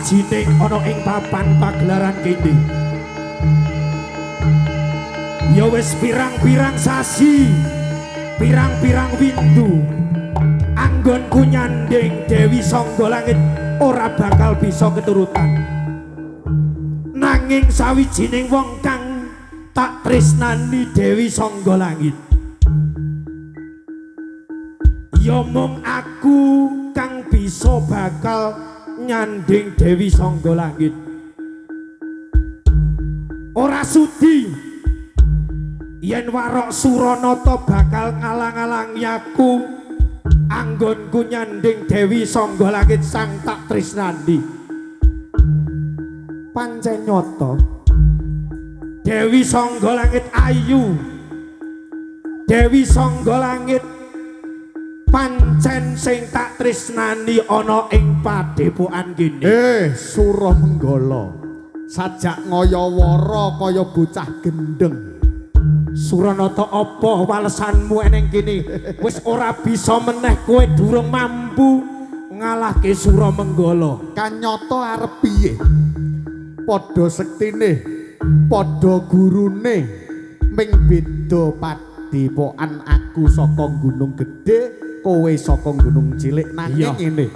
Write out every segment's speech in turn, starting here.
sawijine ana ing papan pagelaran kene. Ya wis pirang-pirang sasi, pirang-pirang windu anggonku nyanding Dewi Songgolangit ora bakal bisa keturutan. Nanging sawijining wong kang tak tresnani Dewi Songgolangit, ya mung aku kang bisa bakal nyanding Dewi Songgolangit. Ora sudi yen Warok Suranata bakal ngalang-alangi aku anggonku nyanding Dewi Songgolangit sang tak tresnani. Pancen nyata Dewi Songgolangit ayu, Dewi Songgolangit pancen sing tak tresnani ana ing padepokan kene. Suramenggala, sajak ngayawara kaya bocah gendeng. Suranata apa walesanmu eneng kene? Wis ora bisa meneh, kowe durung mampu ngalahke Suramenggala. Kanyata arep piye? Padha sektine, padha gurune, ming beda padepokan. Aku saka Gunung Gedhe, kowe saka Gunung Cilik. Nanging ngene,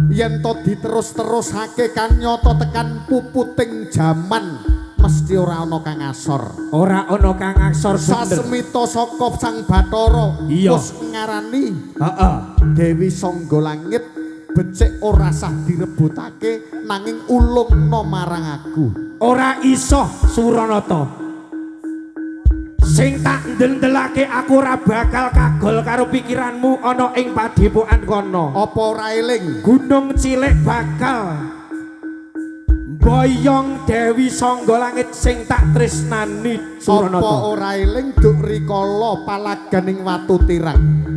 yen to diterus-terusake kanyata tekan puputing jaman, mesti ora ana kang asor. Ora ana kang aksor bener. Sasemita saka Sang Bathara wis ngarani Dewi Songgolangit becik ora sah direbutake, nanging ulungna marang aku. Ora iso Suranata. Sing tak ndelake aku ora bakal kagol karo pikiranmu ana ing padepokan kono. Apa ora eling? Gunung Cilik bakal boyong Dewi Songgolangit sing tak tresnani Suranata. Apa ora eling duk rikala palaganing watu tirang?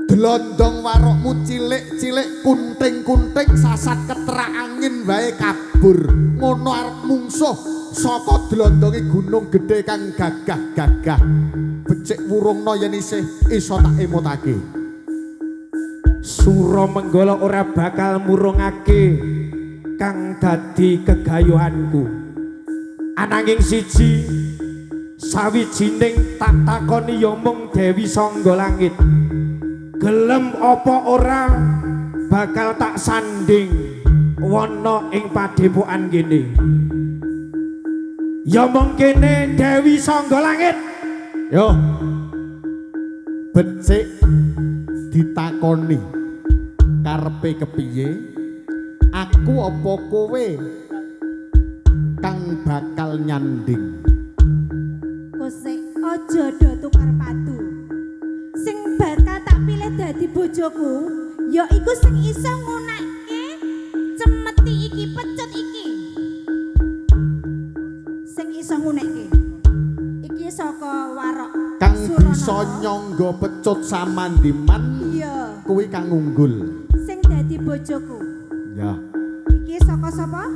Dlondong warokmu cilik-cilik kunting-kunting sasat ketrak angin wae kabur. Ngono arep mungsuh saka dlondonge Gunung Gedhe kang gagah-gagah. Becik wurungna yen isih iso tak emutake. Suramenggala ora bakal murungake kang dadi kegayuhanku. Ananging siji sawijining tak takoni ya mung Dewi Songgolangit. Gelem apa ora bakal tak sanding wana ing padepokan kene. Ya mung kene Dewi Songgolangit. Yo. Becik ditakoni karepe kepiye? Aku apa kowe kang bakal nyanding? Kosek aja do tukar patu. Sing bakal tak pilih dadi bojoku ya iku sing iso ngunekke cemeti iki pecut iki. Sing iso ngunekke. Iki saka Warok Kang Suranata. bisa nyangga pecut samandiman. Iya. Kuwi kang unggul. Sing dadi bojoku. Ya. Iki saka sapa?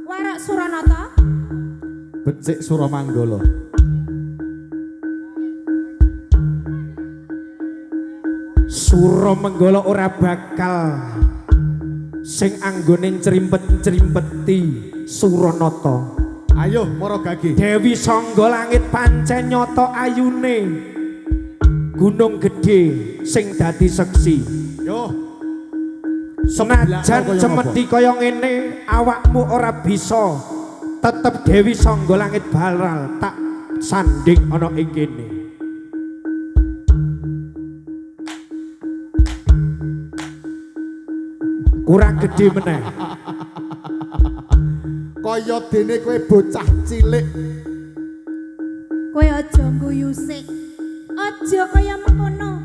Warok Suranata. Becik Suramenggala. Suramenggala ora bakal sing anggone crimpet-crimpeti Suranata. Ayo para gage. Dewi Songgolangit pancen nyata ayune. Gunung Gedhe sing dadi seksi. Yo. Senajan cemeti kaya ngene awakmu ora bisa, tetep Dewi Songgolangit bakal tak sanding ana ing kene. Kurang gedhe meneh. Kaya dene kowe bocah cilik. Kowe aja ngguyu sik. Aja kaya mengkono.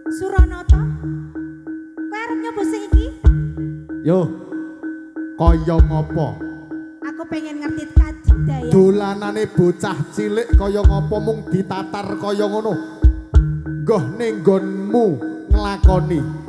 Suranata. Kowe arep nyoba sing iki? Yo. Kaya ngopo? Aku pengen ngerti kadidaya. Dolanane bocah cilik kaya ngopo mung ditatar kaya ngono. Nggoh ning nggonmu nglakoni.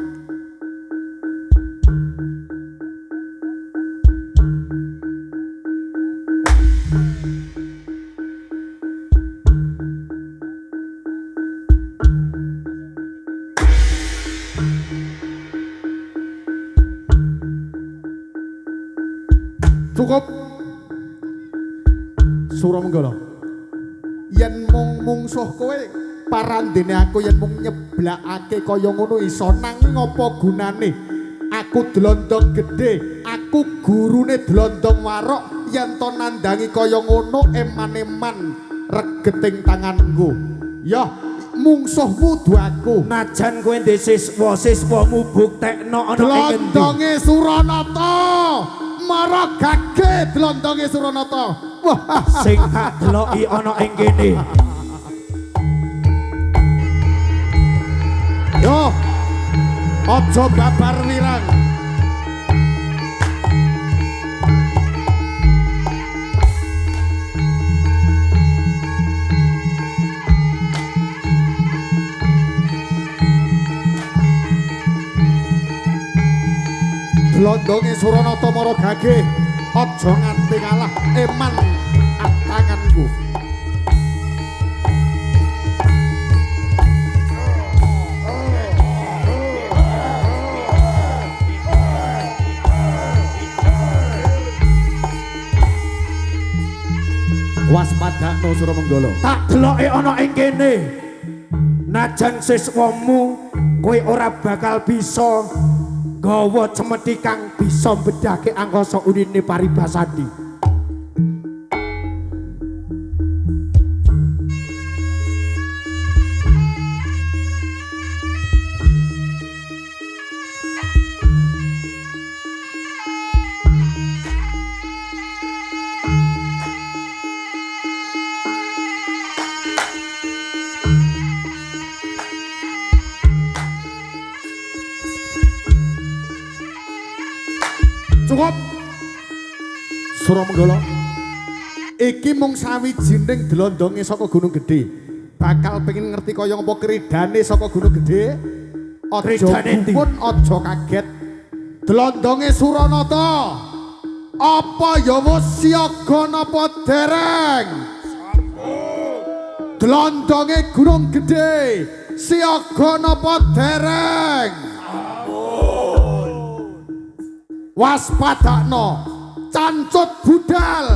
Cukup. Suramenggala. Yen mung mungsuh kowe parandene aku yen mung nyeblakake kaya ngono iso nanging apa gunane? Aku dlondong gedhe, aku gurune dlondong warok yen to nandangi kaya ngono eman-eman regeting tanganku. Ya, mungsuhmu duaku. Najan kowe ndek siswa-siswamu buktekno ana ing endi? Dlondonge Suranata. Maragake dlondonge Suranata. Wah, Sing tak deloki ana ing kene. yo. Aja babar wirang. Dlondonge Suranata Maragage, aja nganti kalah eman tanganku. Waspadakno Suramenggala. Tak deloki ana ing kene. Najan siswamu kowe ora bakal bisa gawa cemeti kang bisa bedhake angkasa unine paribasadi. Cukup. Suramenggala. Iki mung sawijining dlondonge saka Gunung Gedhe. Bakal pengen ngerti kaya apa kridane saka Gunung Gedhe. Aja Kridane ndi? pun aja kaget. Dlondonge Suranata. Apa ya wis siaga napa dereng? Sampun. Dlondonge Gunung Gedhe. Siaga napa dereng? Waspadakno cancut budal.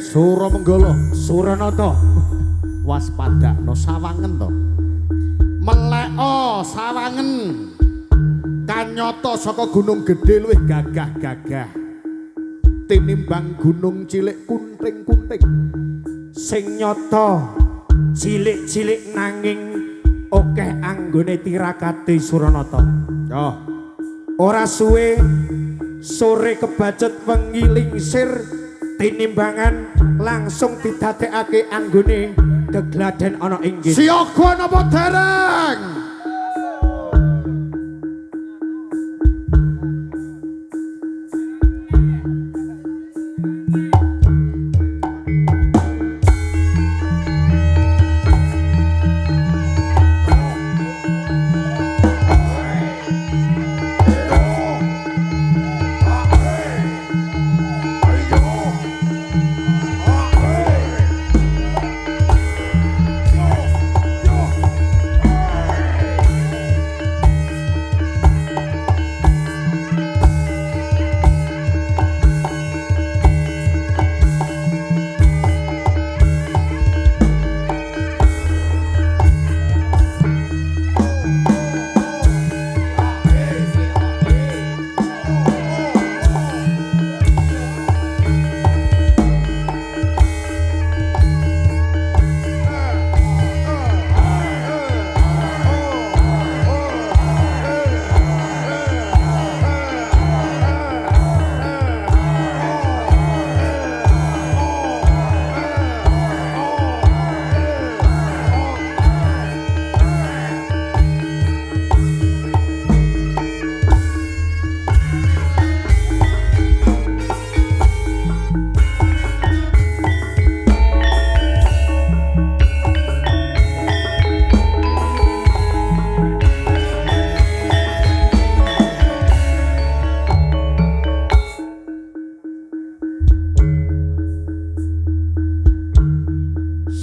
Suramenggala, Suranata, waspadakno sawangen to. Meleka sawangen. Kanyata saka Gunung Gedhe luwih gagah-gagah tinimbang gunung cilik kunting-kunting. sing nyata cilik-cilik nanging akeh anggone tirakate Suranata. Oh, Ora suwe sore kebacut wengi lingsir tinimbangan langsung didadekake anggone gegladen ana ing kene. siaga napa dereng?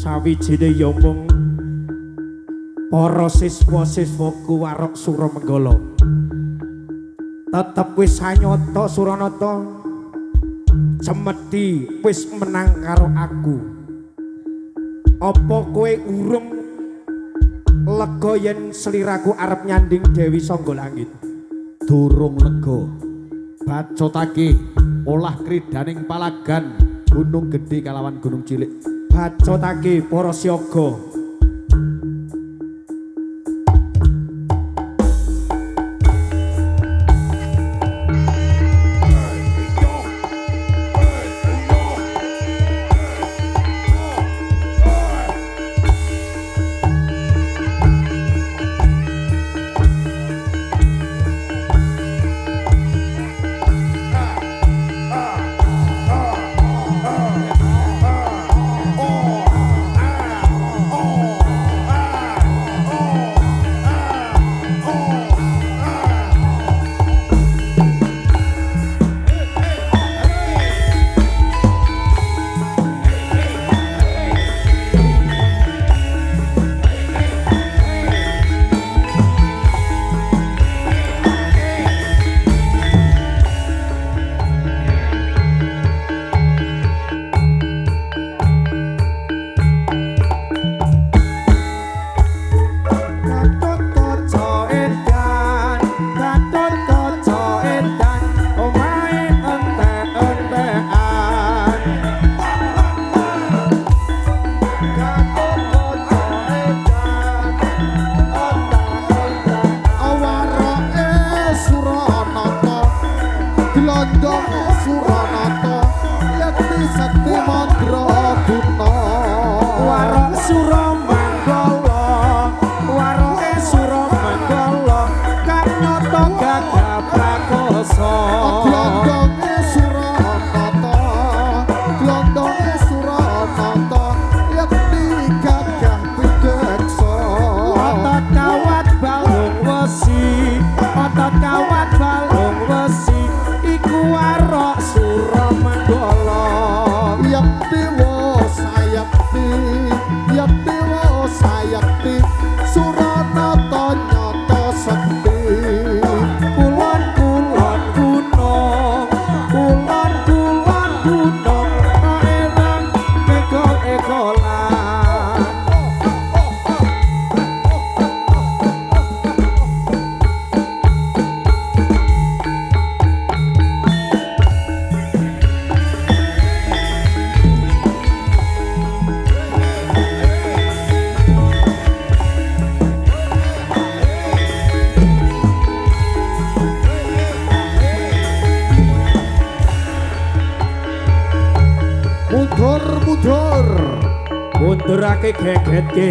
sawijine ya mung para siswa-siswaku warok Suramenggala. Tetep wis sanyata Suranata, Cemeti wis menang karo aku. Apa kowe urung lega yen sliraku arep nyanding Dewi Sanggolangit? Durung lega. Bacotake olah kridaning palagan Gunung Gedhe kalawan Gunung Cilik. Bacotake para siaga. Mundurake gegetke.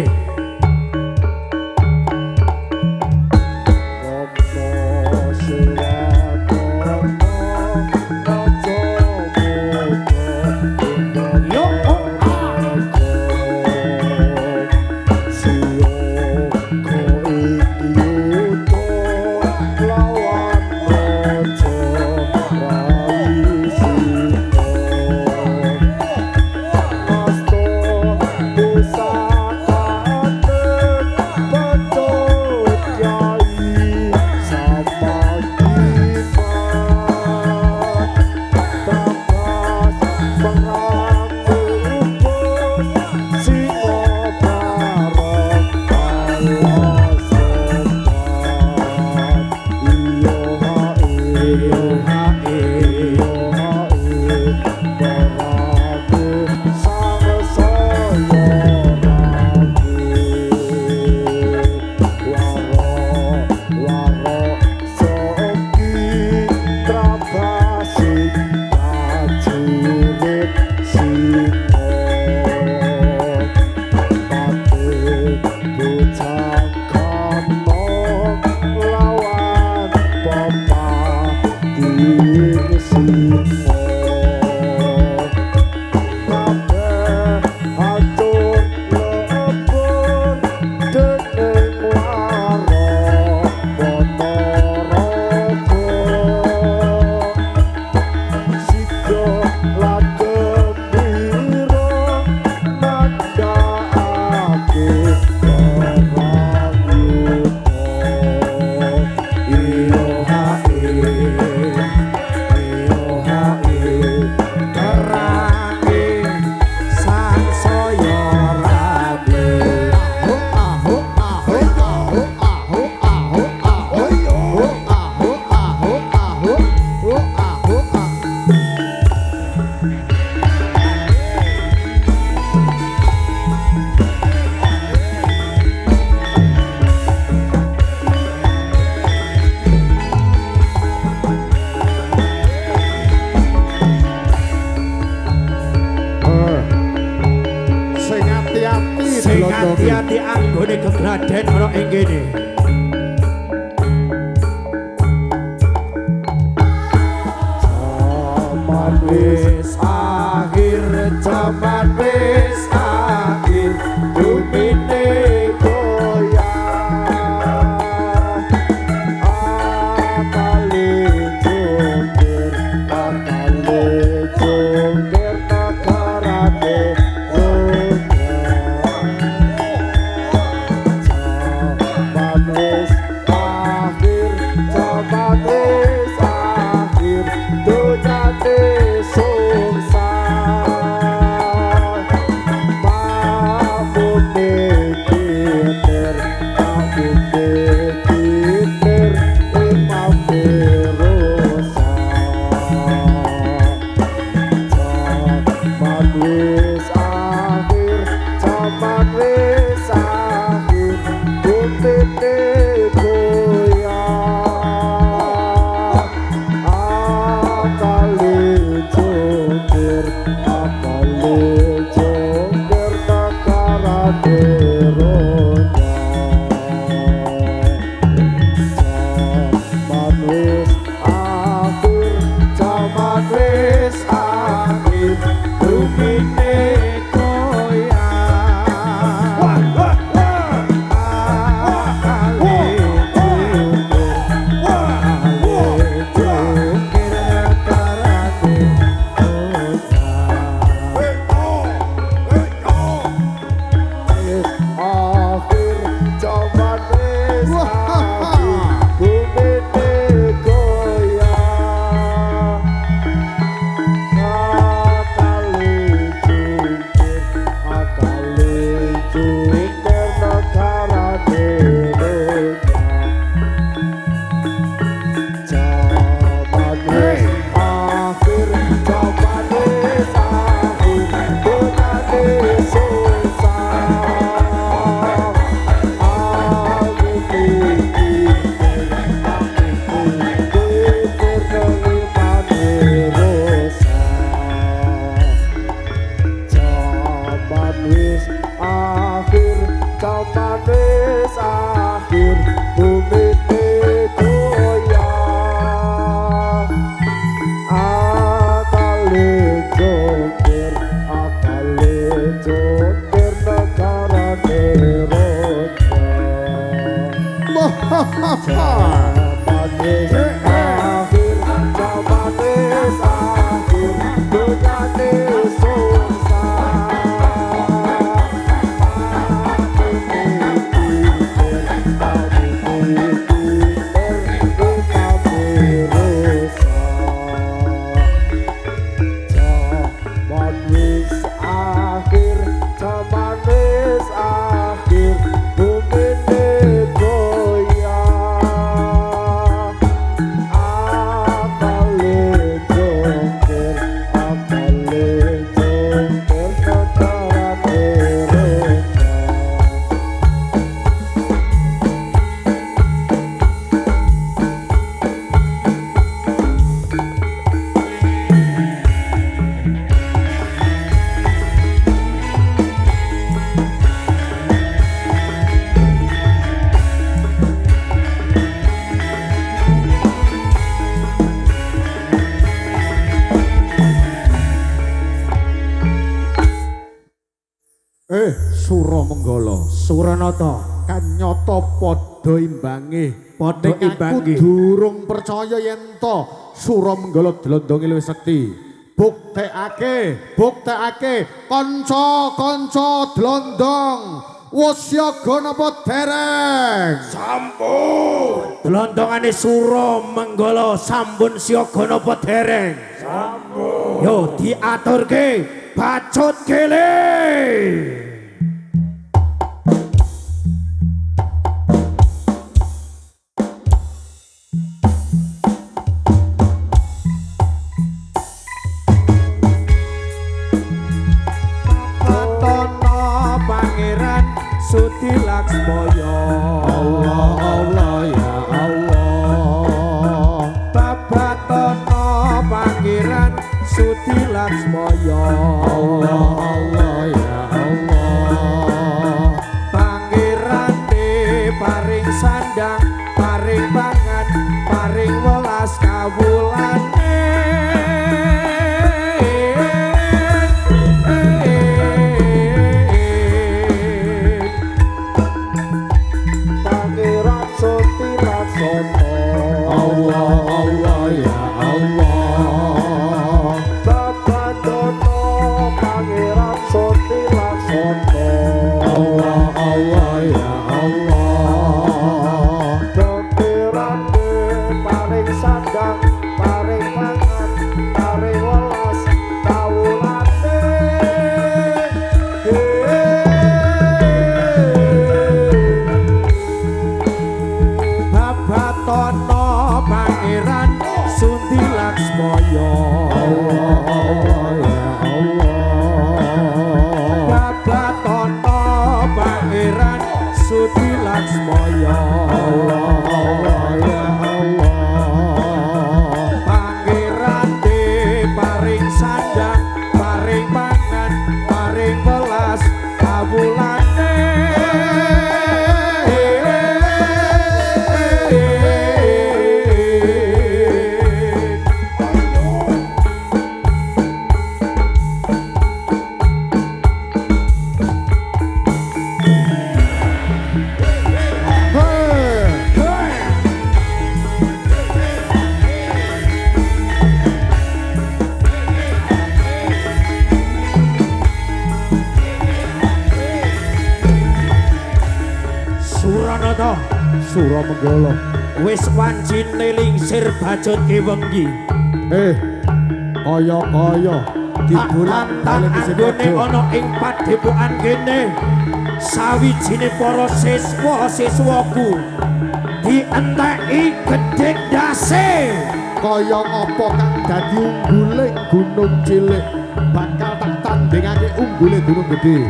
hati-hati anggone kegraden ana ing kene. Zaman wis akhir, zaman wis akhir, dumine Suramanggala Suranata kanyata padha imbange padha imbange durung percaya yen to Suramanggala dlondonge luwih sekti buktekake kanca-kanca dlondong wis siaga napa dereng sampun dlondongane Suramanggala sampun siaga napa dereng sampun yo diaturke bacut kele Suti Laksmaya Allah Allah ya Allah Babatono Pangeran Suti Laksmaya Allah Allah ya Allah Suramenggala. Wis wancine lingsir bajut wengi. Kaya-kaya dibulan Tan anggone ana ing padepokan kene. Sawijine para siswa-siswaku dienteki gedhe ndase. Kaya apa kang dadi unggule gunung cilik bakal tak tandingake unggule gunung gedhe.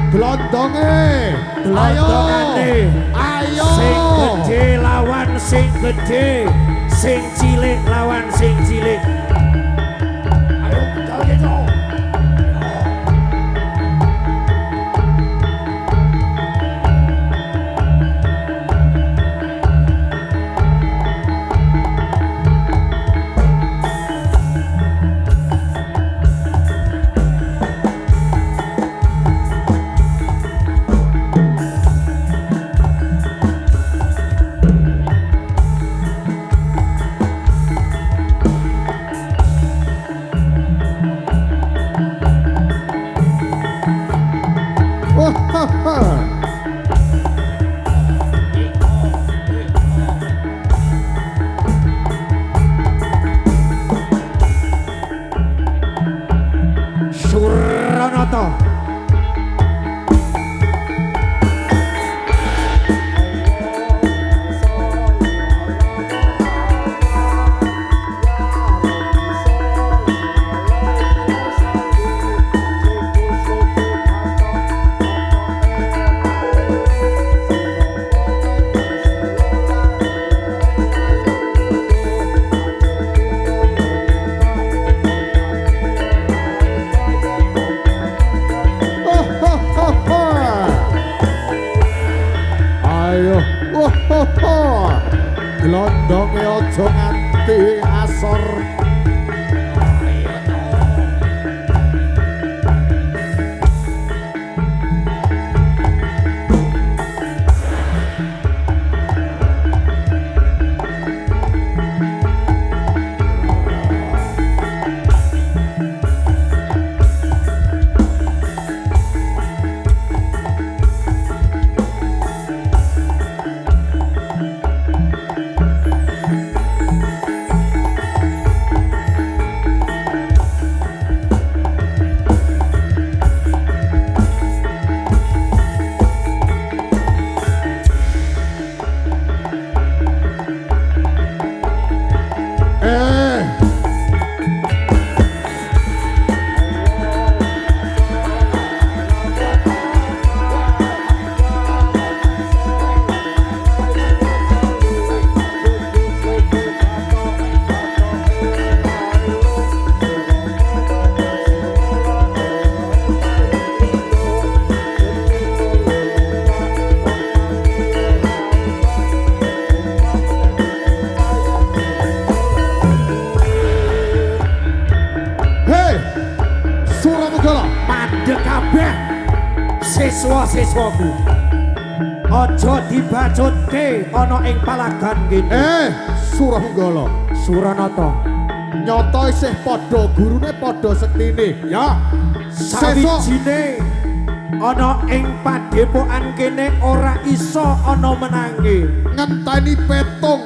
Glondonge, ayo. Sing gedhe lawan sing gedhe, sing cilik lawan sing cilik. Ayo kita. Suranata. Glondonge aja nganti asor. Siswa-siswaku aja dibacutke ana ing palagan kene. Suramenggala, Suranata. nyata isih padha gurune padha sektine. Ya, Sawijine ana ing padepokan kene ora iso ana menange. ngenteni petung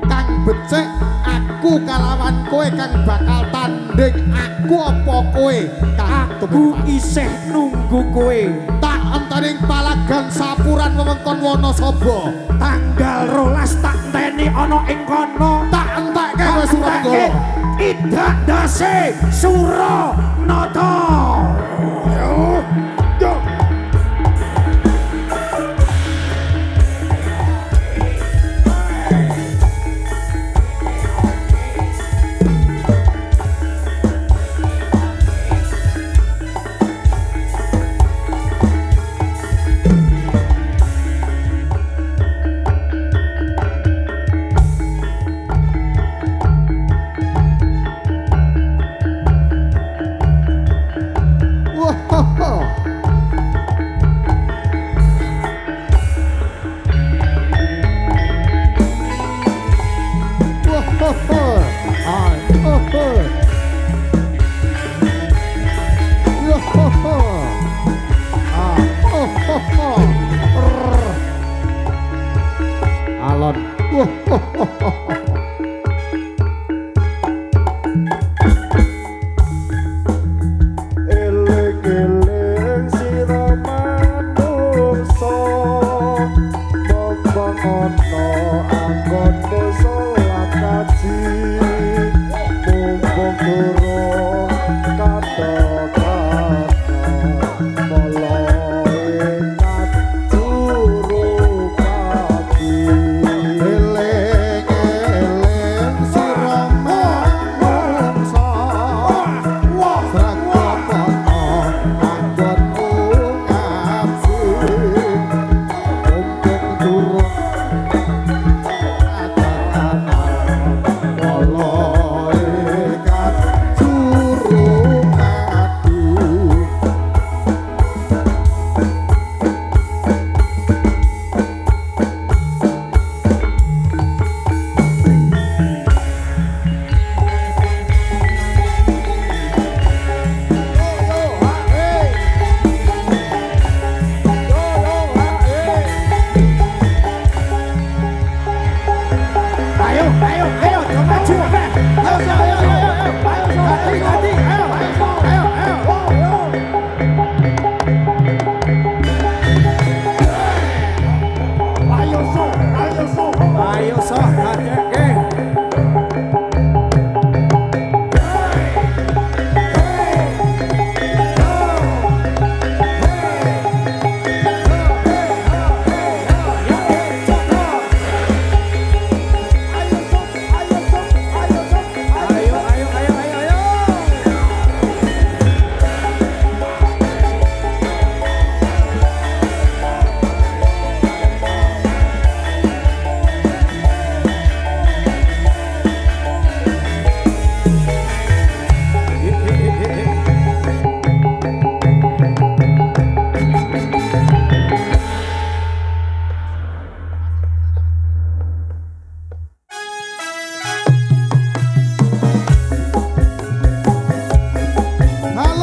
kang becik aku kalawan kowe kang bakal tanding. Aku apa kowe? Aku isih nunggu kowe. Tak enteni palagan sapuran wewengkon Wanasaba. Tanggal 12 tak enteni ana ing kono. Tak entekke kowe Suramenggala. Idak dase Suranata. Yo.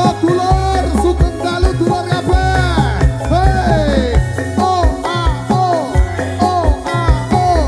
monggo dulur sugeng dalu dulur kabeh. Hei, oh ah oh, oh ah oh.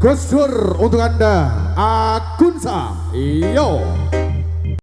Gus Dur untuk Anda. Agunsa. Iyo.